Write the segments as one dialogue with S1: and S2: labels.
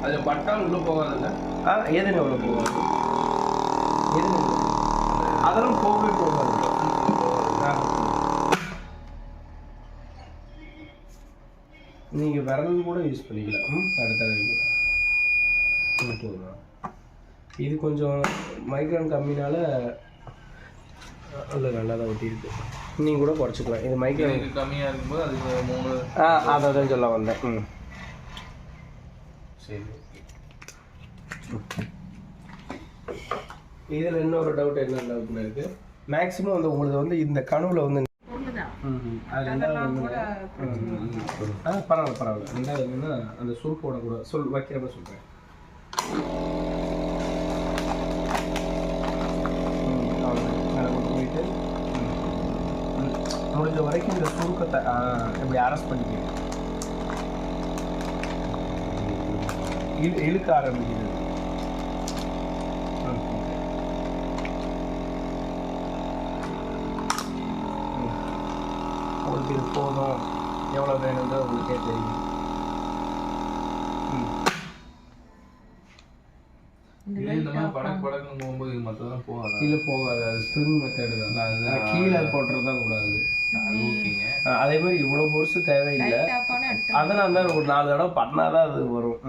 S1: அதில் பட்டால் உள்ளே போகாதுல்ல?
S2: எதுன்னு உள்ள போகாது, எதுன்னு அதெல்லாம் போகவே போகாது. நீங்கள் விரல் கூட யூஸ் பண்ணிக்கலாம். அடுத்த இது கொஞ்சம் மைக்ரான் கம்மினால இல்லை, நல்லா தான் ஒட்டியிருக்கு. நீங்கள் கூட குறைச்சிக்கலாம். இது மைக்ரான்
S1: கம்மியாக இருக்கும்போது அதுக்கு 3
S2: அதை தான் சொல்ல வந்தேன்.
S1: சரி.
S2: இதில் இன்னொரு டவுட் என்ன டவுட்னு இருக்குது. மேக்ஸிமம் வந்து உங்களுக்கு வந்து இந்த கனவுல வந்து அது ரெண்டாவது பரவாயில்ல. ரெண்டாவது என்னன்னா அந்த சுருப்போட கூட வைக்கிறப்ப சொல்கிறேன். போயிட்டு முடிஞ்ச வரைக்கும் இந்த சுருக்கத்தை இப்படி அரெஸ்ட் பண்ணிக்கிறேன். இழுக்க ஆரம்பிக்கிறது. உங்களுக்கு இது போதும், எவ்வளோ வேணும்னு உங்களுக்கே தெரியும்.
S1: இந்த மாதிரி படக்குன்னு போகும்போது இது மற்றதெல்லாம் போகாது.
S2: இல்லை போகாது, அது ஸ்ப்ரிங் மெத்தடு தான். அதுதான் கீழே போட்டுறது தான் கூடாது. அதே மாதிரி இவ்வளோ பொருசு தேவையில்லை. அதனால தான் ஒரு 4 தடவை பண்ணாதான் அது வரும்.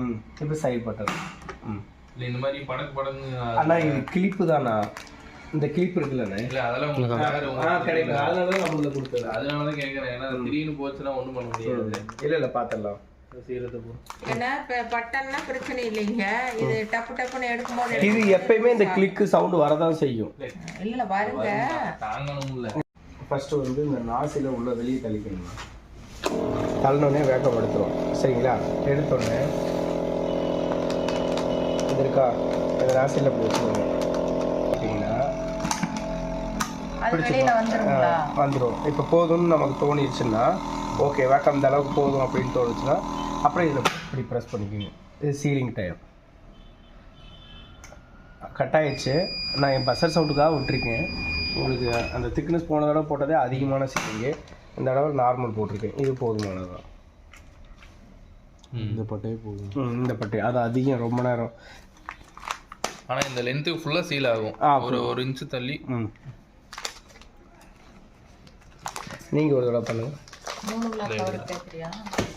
S2: இப்போ சைட் பட்டது.
S1: இல்லை இந்த மாதிரி படக்கு
S2: ஆனால் இது கிளிப்பு தானா? இந்த கிளிப் இருக்குல்லண்ணே?
S1: இல்லை அதெல்லாம் உங்களுக்கு
S2: கிடைக்கும். அதனால தான் நம்மளுக்கு கொடுத்தது.
S1: அதனால தான் கேட்குறேன். ஏன்னா திடீர்னு போச்சுன்னா ஒன்றும் பண்ண முடியாது.
S2: இல்லை பார்த்துடலாம்.
S3: ஏன்னா பட்டன்னா பிரச்சனை இல்லைங்க. இது டப்பு டப்புன்னு எடுக்கும்போது
S2: இது எப்பயுமே இந்த கிளிக்கு சவுண்டு வரதான் செய்யும்.
S3: இல்லை பாருங்க,
S1: தாங்கணும். இல்லை
S2: ஃபர்ஸ்ட் வந்து இந்த நாசில உள்ள வெளியே தள்ளிக்கணும். தள்ளினோடனே வேகப்படுத்துறோம். சரிங்களா? எடுத்தோடனே இது இருக்கா, இந்த நாசில போச்சுருவோம். அப்படின்னா வந்துடும். இப்போ போதும்னு நமக்கு தோணிடுச்சுன்னா ஓகே, வேக்கம் இந்த அளவுக்கு போதும் அப்படின்னு தோணுச்சுன்னா அப்புறம் இதில் இப்படி ப்ரெஸ் பண்ணிக்கோங்க. இது சீலிங் டைம் கட் ஆகிடுச்சு. நான் என் பஸ்ஸர் சவுண்டுக்காக விட்டுருக்கேன். உங்களுக்கு அந்த திக்னஸ் போன தடவை போட்டதே அதிகமான சீலிங்கு, இந்த தடவை நார்மல் போட்டிருக்கேன். இது போதுமானது தான்.
S1: இந்த பட்டையே போதும்.
S2: இந்த பட்டை அது அதிகம், ரொம்ப நேரம்.
S1: ஆனால் இந்த லென்த்துக்கு ஃபுல்லாக சீல் ஆகும். ஒரு இன்ச்சு தள்ளி.
S2: நீங்கள் ஒரு தடவை பண்ணுங்கள்.
S3: 3 கிலோ